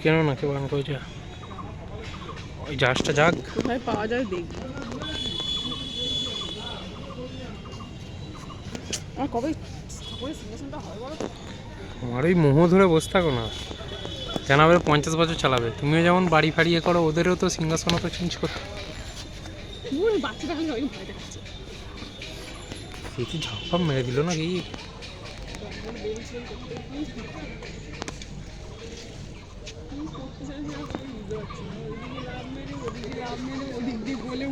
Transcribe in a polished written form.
কেন না কে বারণ করেছে? ওই জাহাজটা যাক, কোথায় পাওয়া যায় দেখবি। আমার কবে ঠাকুরের সিংহাসনটা হয় বলো তো? আমার ওই মোহ ধরে বসে থাকো না, কেন আবার 50 বছর চালাবে? তুমিও যেমন বাড়ি ফাড়িয়ে করো, ওদেরও তো সিংহাসনও তো চেঞ্জ করতে। বাচ্চাটা আমি সবাই ভয় দেখাচ্ছে। সে কি ঝাপা মেরে দিল নাকি? বুঝতে পারছি না, ওইদিকে লাভ মেরে ওদিকে লাভ মেরে ওদিক দিয়ে গোলে